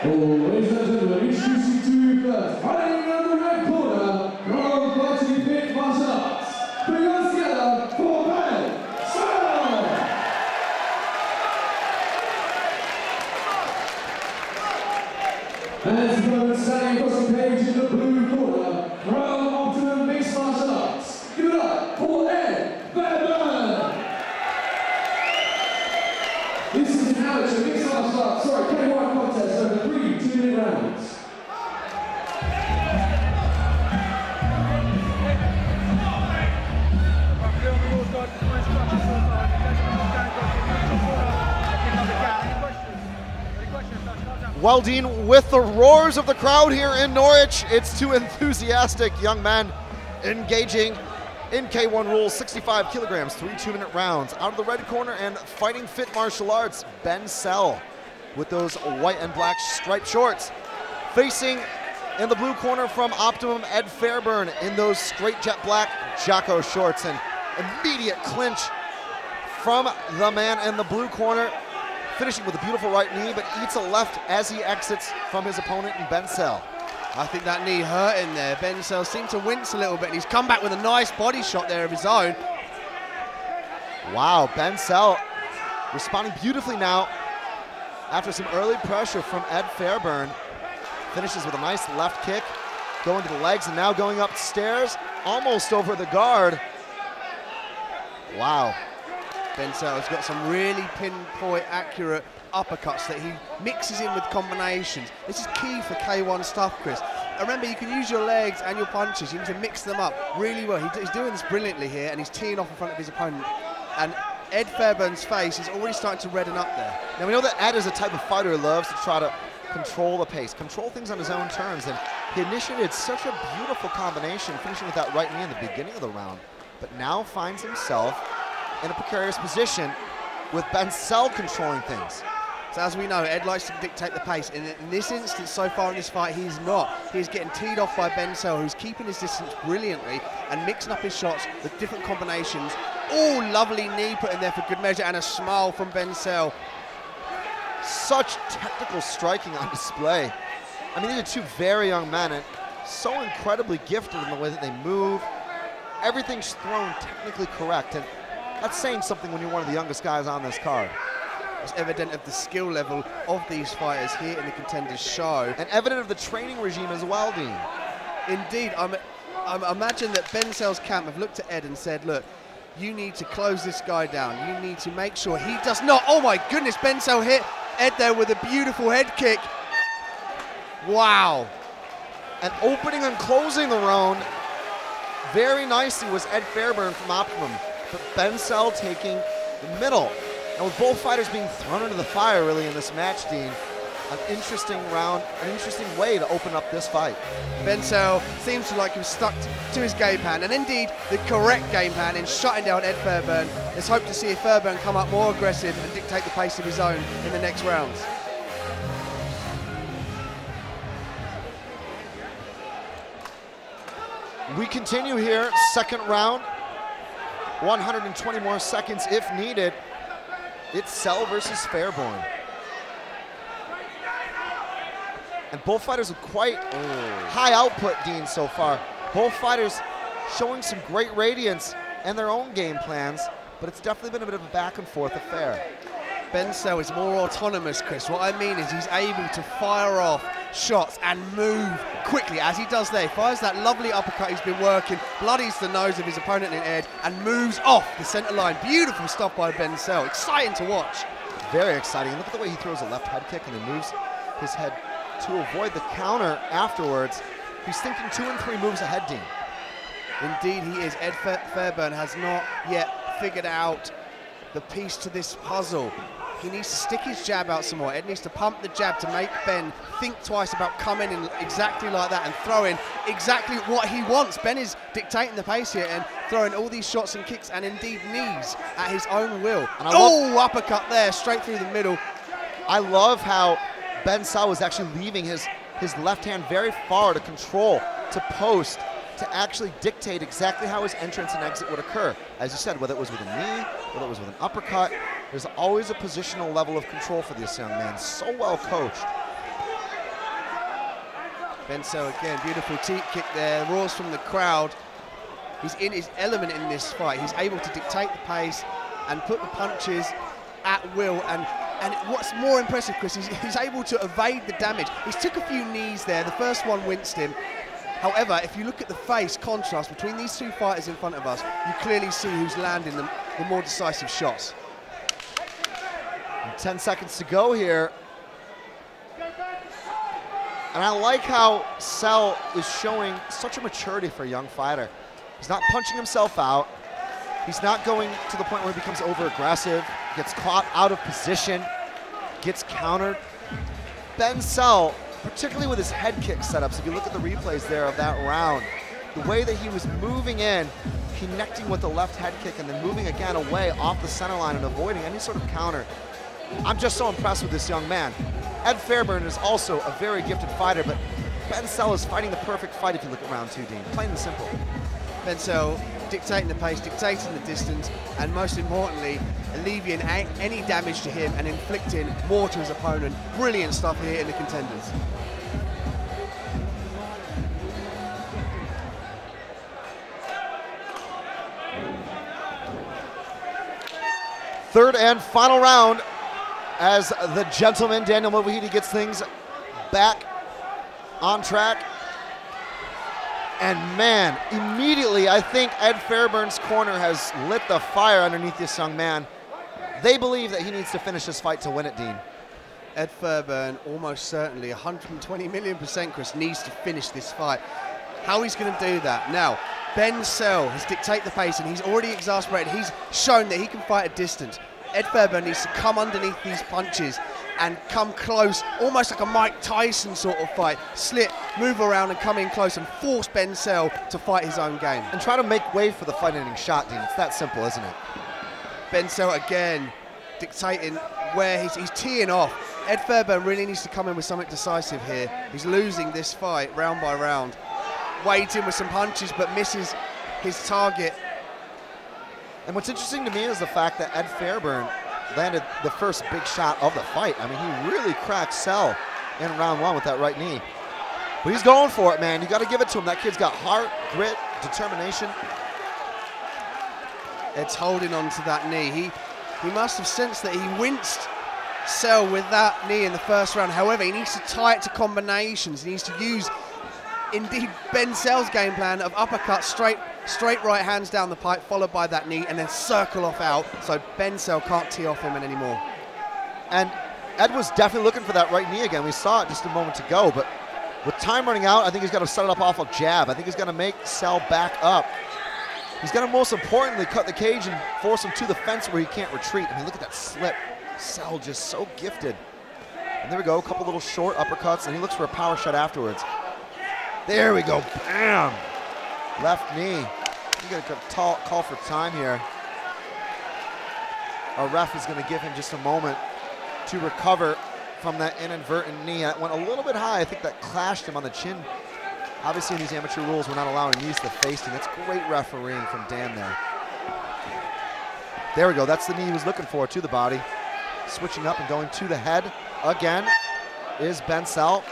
Ladies and gentlemen, introducing to you first, fighting in the red corner, from Boxing Pit Martial Arts, bring us together for Ben Sell! And standing across the page in the blue corner, from Optimum Mixed Martial Arts, give it up for Ed Fairburn! This is an amateur mixed martial arts, K1 contest over 3 2-minute rounds. Well, Dean, with the roars of the crowd here in Norwich, it's two enthusiastic young men engaging in K1 rules, 65 kilograms, 3 2-minute rounds. Out of the red corner and fighting fit martial arts, Ben Sell with those white and black striped shorts. Facing in the blue corner from Optimum, Ed Fairburn in those straight jet black Jocko shorts. And immediate clinch from the man in the blue corner, finishing with a beautiful right knee, but eats a left as he exits from his opponent in Ben Sell. I think that knee hurt in there. Ben Sell seemed to wince a little bit, and he's come back with a nice body shot there of his own. Wow, Ben Sell responding beautifully now after some early pressure from Ed Fairburn. Finishes with a nice left kick, going to the legs, and now going upstairs, almost over the guard. Wow. Ben Sell has got some really pinpoint accurate uppercuts that he mixes in with combinations. This is key for K1 stuff, Chris. Remember, you can use your legs and your punches. You need to mix them up really well. He's doing this brilliantly here, and he's teeing off in front of his opponent. And Ed Fairburn's face is already starting to redden up there. Now, we know that Ed is a type of fighter who loves to try to control the pace, control things on his own terms, and he initiated such a beautiful combination, finishing with that right knee in the beginning of the round, but now finds himself in a precarious position with Ben Sell controlling things. So as we know, Ed likes to dictate the pace. In this instance, so far in this fight, he's not. He's getting teed off by Ben Sell, who's keeping his distance brilliantly and mixing up his shots with different combinations. Oh, lovely knee put in there for good measure, and a smile from Ben Sell. Such technical striking on display. I mean, these are two very young men, and so incredibly gifted in the way that they move. Everything's thrown technically correct, and that's saying something when you're one of the youngest guys on this card. It's evident of the skill level of these fighters here in the Contenders show. And evident of the training regime as well, Dean. Indeed, I imagine that Ben Sell's camp have looked at Ed and said, look, you need to close this guy down. You need to make sure he does not. Oh my goodness, Ben Sell hit Ed there with a beautiful head kick. Wow. And opening and closing the round very nicely was Ed Fairburn from Optimum, but Ben Sell taking the middle. And with both fighters being thrown into the fire really in this match, Dean, an interesting round, an interesting way to open up this fight. Ben Sell seems to like he was stuck to his game plan, and indeed the correct game plan in shutting down Ed Fairburn. Let's hope to see if Fairburn come up more aggressive and dictate the pace of his own in the next rounds. We continue here, second round, 120 more seconds if needed. It's Sell versus Fairburn. And both fighters with quite high output, Dean, so far. Both fighters showing some great radiance and their own game plans, but it's definitely been a bit of a back and forth affair. Ben Sell is more autonomous, Chris. What I mean is he's able to fire off shots and move quickly, as he does there. He fires that lovely uppercut he's been working, bloodies the nose of his opponent in Ed, and moves off the center line. Beautiful stuff by Ben Sell. Exciting to watch. Very exciting. Look at the way he throws a left head kick and then moves his head to avoid the counter afterwards. He's thinking 2 and 3 moves ahead, Dean. Indeed he is. Ed Fairburn has not yet figured out the piece to this puzzle. He needs to stick his jab out some more. Ed needs to pump the jab to make Ben think twice about coming in exactly like that and throwing exactly what he wants. Ben is dictating the pace here and throwing all these shots and kicks and indeed knees at his own will. And uppercut there, straight through the middle. I love how Ben Sell was actually leaving his left hand very far to control, to post, to actually dictate exactly how his entrance and exit would occur. As you said, whether it was with a knee, whether it was with an uppercut, there's always a positional level of control for this young man. So well coached. Benso again, beautiful teep kick there, roars from the crowd. He's in his element in this fight. He's able to dictate the pace and put the punches at will. And what's more impressive, Chris, is he's able to evade the damage. He's took a few knees there. The first one winced him. However, if you look at the face contrast between these two fighters in front of us, you clearly see who's landing the more decisive shots. And 10 seconds to go here. And I like how Sel is showing such a maturity for a young fighter. He's not punching himself out. He's not going to the point where he becomes over-aggressive, gets caught out of position, gets countered. Ben Sel, particularly with his head kick setups, if you look at the replays there of that round, the way that he was moving in, connecting with the left head kick and then moving again away off the center line and avoiding any sort of counter. I'm just so impressed with this young man. Ed Fairburn is also a very gifted fighter, but Ben Sel is fighting the perfect fight if you look at round 2, Dean. Plain and simple. Benso dictating the pace, dictating the distance, and most importantly, alleviating any damage to him and inflicting more to his opponent. Brilliant stuff here in the Contenders. Third and final round as the gentleman, Daniel Movahidi, gets things back on track. And man, immediately I think Ed Fairburn's corner has lit the fire underneath this young man. They believe that he needs to finish this fight to win it, Dean. Ed Fairburn, almost certainly, 120 million%, Chris, needs to finish this fight. How he's going to do that? Now, Ben Sel has dictated the pace and he's already exasperated. He's shown that he can fight at distance. Ed Fairburn needs to come underneath these punches and come close, almost like a Mike Tyson sort of fight. Slip, move around and come in close and force Ben Sel to fight his own game. And try to make way for the fight-ending shot, Dean. It's that simple, isn't it? Ben Sel again dictating where he's teeing off. Ed Fairburn really needs to come in with something decisive here. He's losing this fight round by round. Waiting with some punches but misses his target. And what's interesting to me is the fact that Ed Fairburn landed the first big shot of the fight. I mean, he really cracked Sel in round 1 with that right knee. But he's going for it, man. You got to give it to him. That kid's got heart, grit, determination. Ed's holding on to that knee. He must have sensed that he winced Sel with that knee in the first round. However, he needs to tie it to combinations. He needs to use, indeed, Ben Sel's game plan of uppercut, straight right hands down the pipe, followed by that knee, and then circle off out, so Ben Sel can't tee off him anymore. And Ed was definitely looking for that right knee again. We saw it just a moment ago, but with time running out, I think he's got to set it up off a jab. I think he's going to make Sel back up. He's going to most importantly cut the cage and force him to the fence where he can't retreat. I mean, look at that slip. Sel just so gifted. And there we go, a couple little short uppercuts, and he looks for a power shot afterwards. There we go, bam! Left knee. You got to call for time here. Our ref is going to give him just a moment to recover from that inadvertent knee. That went a little bit high. I think that clashed him on the chin. Obviously, in these amateur rules, we're not allowing knees to face him. That's great refereeing from Dan there. There we go. That's the knee he was looking for, to the body. Switching up and going to the head again is Ben Sel.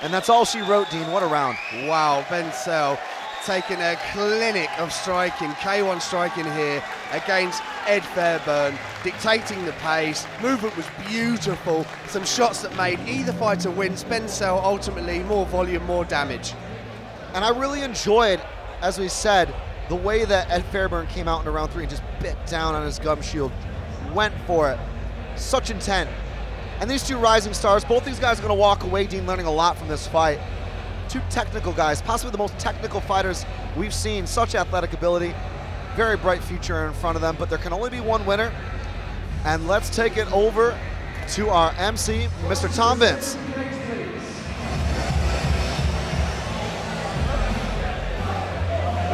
And that's all she wrote, Dean. What a round. Wow, Ben Sel taking a clinic of striking, K1 striking here against Ed Fairburn, dictating the pace. Movement was beautiful. Some shots that made either fighter win. Ben Sel ultimately more volume, more damage. And I really enjoyed, as we said, the way that Ed Fairburn came out into round 3 and just bit down on his gum shield, went for it. Such intent. And these two rising stars, both these guys are going to walk away, Dean, learning a lot from this fight. Two technical guys, possibly the most technical fighters we've seen. Such athletic ability, very bright future in front of them, but there can only be one winner. And let's take it over to our MC, Mr. Tom Vince.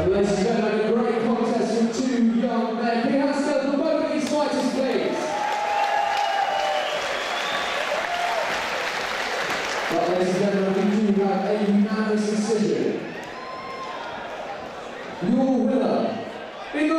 Ladies and gentlemen, a great contest from two young men. Can you have a stand for both of these fighters, please? Well, ladies and gentlemen, we do have a unanimous decision. Your winner in the